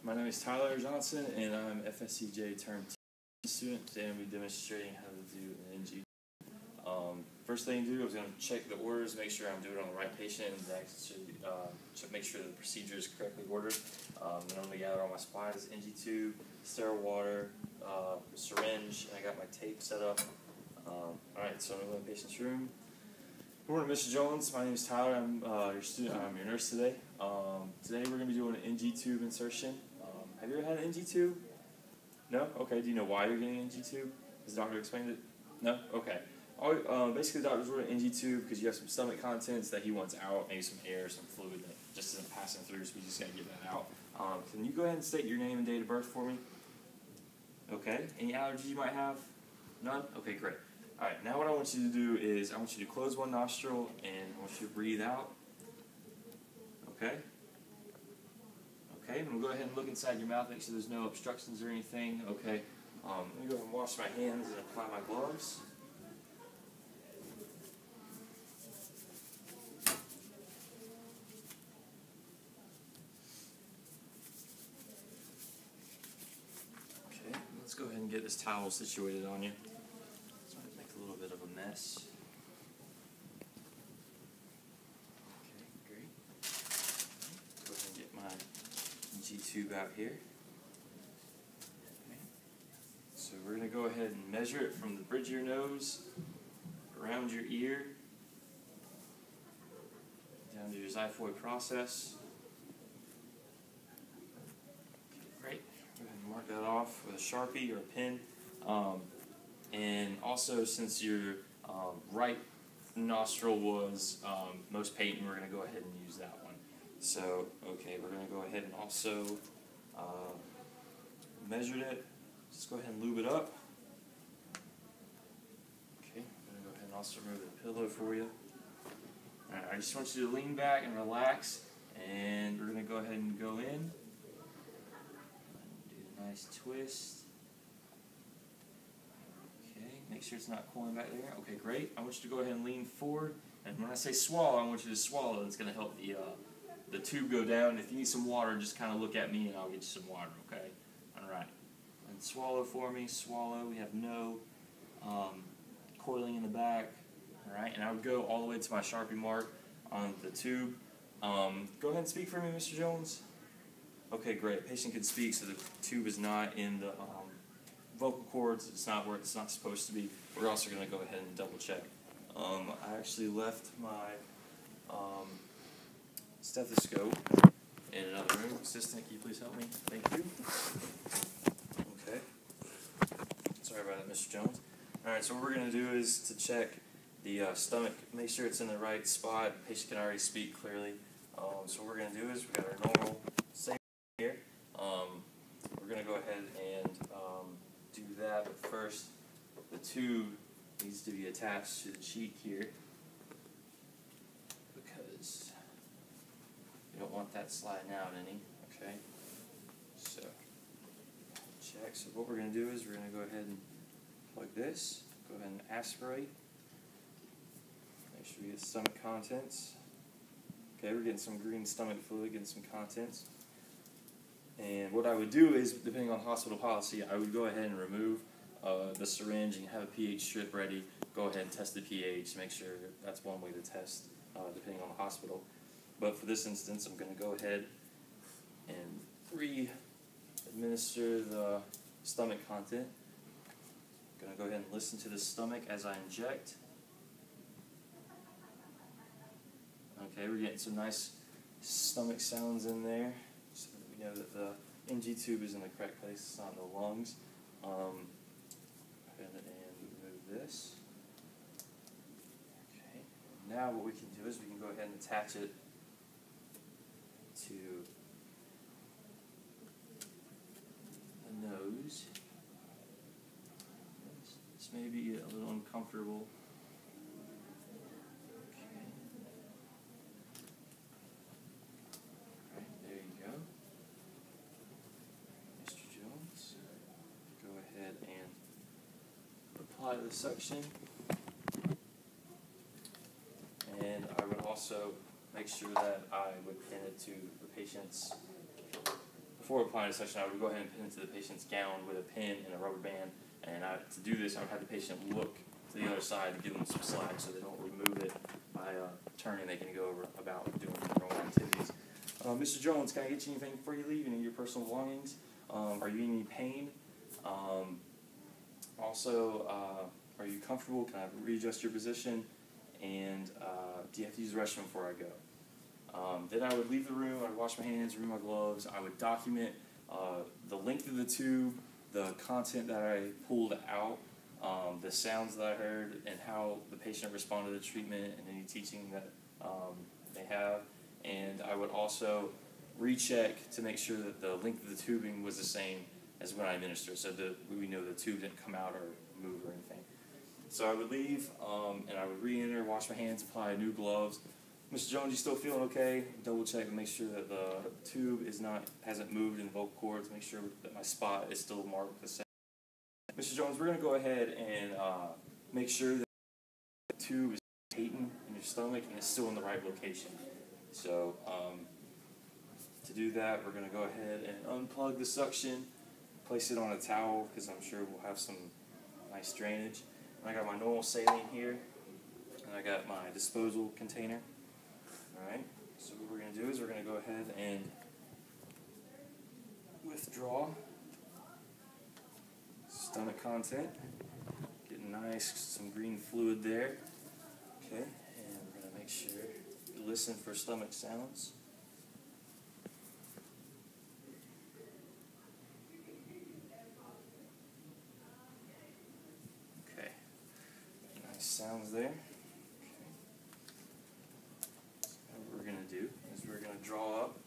My name is Tyler Johnson, and I'm FSCJ Term 2 student. Today I'm going to be demonstrating how to do an NG. First thing to do, I was going to check the orders, make sure I'm doing it on the right patient, and actually make sure the procedure is correctly ordered. Then I'm going to gather all my supplies: NG tube, sterile water, syringe, and I got my tape set up. Alright, so I'm going to go in the patient's room. Good morning, Mr. Jones. My name is Tyler. I'm your student. I'm your nurse today. Today we're going to be doing an NG tube insertion. Have you ever had an NG tube? No? Okay. Do you know why you're getting an NG tube? Has the doctor explained it? No? Okay. Basically, the doctor's ordering an NG tube because you have some stomach contents that he wants out, maybe some air, some fluid that just isn't passing through, so we just got to get that out. Can you go ahead and state your name and date of birth for me? Okay. Any allergies you might have? None? Okay, great. Alright, now what I want you to do is I want you to close one nostril and I want you to breathe out. Okay? Okay, I'm going to go ahead and look inside your mouth, make sure there's no obstructions or anything. Okay, let me go ahead and wash my hands and apply my gloves. Okay, let's go ahead and get this towel situated on you. So I make a little bit of a mess. Tube out here. Okay. So we're going to go ahead and measure it from the bridge of your nose, around your ear, down to your xiphoid process. Okay, great. Go ahead and mark that off with a Sharpie or a pen. And also, since your right nostril was most patent, we're going to go ahead and use that one. So, okay, we're going to go ahead and also measure it. Just go ahead and lube it up. Okay, I'm going to go ahead and also remove the pillow for you. Alright, I just want you to lean back and relax, and we're going to go ahead and go in. Do a nice twist. Okay, make sure it's not pulling back there. Okay, great. I want you to go ahead and lean forward, and when I say swallow, I want you to swallow. It's going to help the tube go down. If you need some water, just kind of look at me and I'll get you some water, okay? Alright. And swallow for me. Swallow. We have no coiling in the back. Alright. And I would go all the way to my Sharpie mark on the tube. Go ahead and speak for me, Mr. Jones. Okay, great. Patient can speak, so the tube is not in the vocal cords. It's not where it's not supposed to be. We're also going to go ahead and double check. I actually left my stethoscope in another room. Assistant, can you please help me? Thank you. Okay. Sorry about that, Mr. Jones. Alright, so what we're going to do is to check the stomach, make sure it's in the right spot. The patient can already speak clearly. So what we're going to do is we've got our normal safe here. We're going to go ahead and do that, but first the tube needs to be attached to the cheek here, because you don't want that sliding out any, okay? So, check. So what we're going to do is we're going to go ahead and plug this, go ahead and aspirate. Make sure we get stomach contents. Okay, we're getting some green stomach fluid, getting some contents. And what I would do is, depending on hospital policy, I would go ahead and remove the syringe and have a pH strip ready. Go ahead and test the pH, make sure that's one way to test, depending on the hospital. But for this instance, I'm going to go ahead and re-administer the stomach content. I'm going to go ahead and listen to the stomach as I inject. Okay, we're getting some nice stomach sounds in there, so that we know that the NG tube is in the correct place. It's not in the lungs. Go ahead and remove this. Okay, now what we can do is we can go ahead and attach it to the nose. This may be a little uncomfortable. Okay. Alright, there you go. Mr. Jones, go ahead and apply the suction. And I would also make sure that I would pin it to the patient's before applying a suction, I would go ahead and pin it to the patient's gown with a pin and a rubber band. And to do this, I would have the patient look to the other side to give them some slack so they don't remove it by turning. They can go about doing their normal activities. Mr. Jones, can I get you anything before you leave? Any of your personal belongings? Are you in any pain? Also, are you comfortable? Can I readjust your position? And do you have to use the restroom before I go? Then I would leave the room, I would wash my hands, remove my gloves, I would document the length of the tube, the content that I pulled out, the sounds that I heard, and how the patient responded to the treatment and any teaching that they have. And I would also recheck to make sure that the length of the tubing was the same as when I administered, so that we know the tube didn't come out or move or anything. So I would leave, and I would re-enter, wash my hands, apply new gloves. Mr. Jones, you still feeling okay? Double check and make sure that the tube hasn't moved in the vocal cords. Make sure that my spot is still marked the same. Mr. Jones, we're going to go ahead and make sure that the tube is patent in your stomach and it's still in the right location. So to do that, we're going to go ahead and unplug the suction, place it on a towel because I'm sure we'll have some nice drainage. And I got my normal saline here, and I got my disposal container. Alright, so what we're going to do is we're going to go ahead and withdraw stomach content. Getting nice, some green fluid there. Okay, and we're going to make sure you listen for stomach sounds. Okay, nice sounds there. Draw up,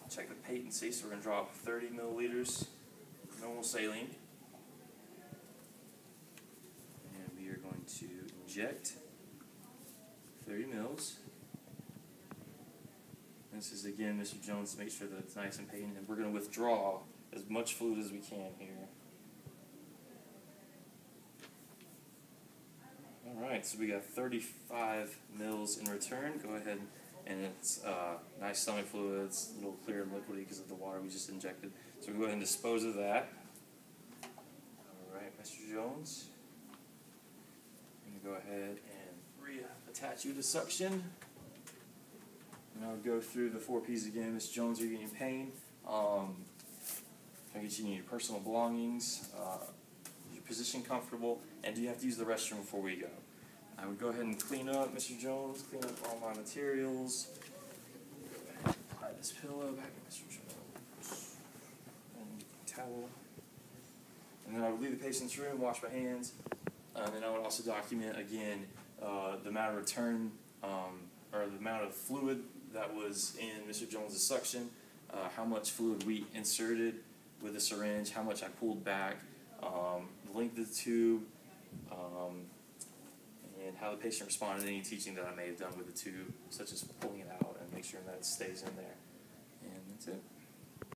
check the patency, so we're going to draw up 30 milliliters normal saline. And we are going to inject 30 mils. This is again Mr. Jones to make sure that it's nice and patent, and we're going to withdraw as much fluid as we can here. Alright, so we got 35 mils in return. Go ahead and it's nice stomach fluid. It's a little clear and liquidy because of the water we just injected. So we can go ahead and dispose of that. Alright, Mr. Jones. I'm going to go ahead and reattach you to suction. And I'll go through the 4 P's again. Mr. Jones, are you getting pain? Can I get you your personal belongings? Is your position comfortable? And do you have to use the restroom before we go? I would go ahead and clean up, Mr. Jones, clean up all my materials. Apply this pillow back to Mr. Jones. And towel. And then I would leave the patient's room, wash my hands. And then I would also document, again, the amount of return, or the amount of fluid that was in Mr. Jones' suction, how much fluid we inserted with the syringe, how much I pulled back, the length of the tube, and how the patient responded to any teaching that I may have done with the tube, such as pulling it out and make sure that it stays in there. And that's it.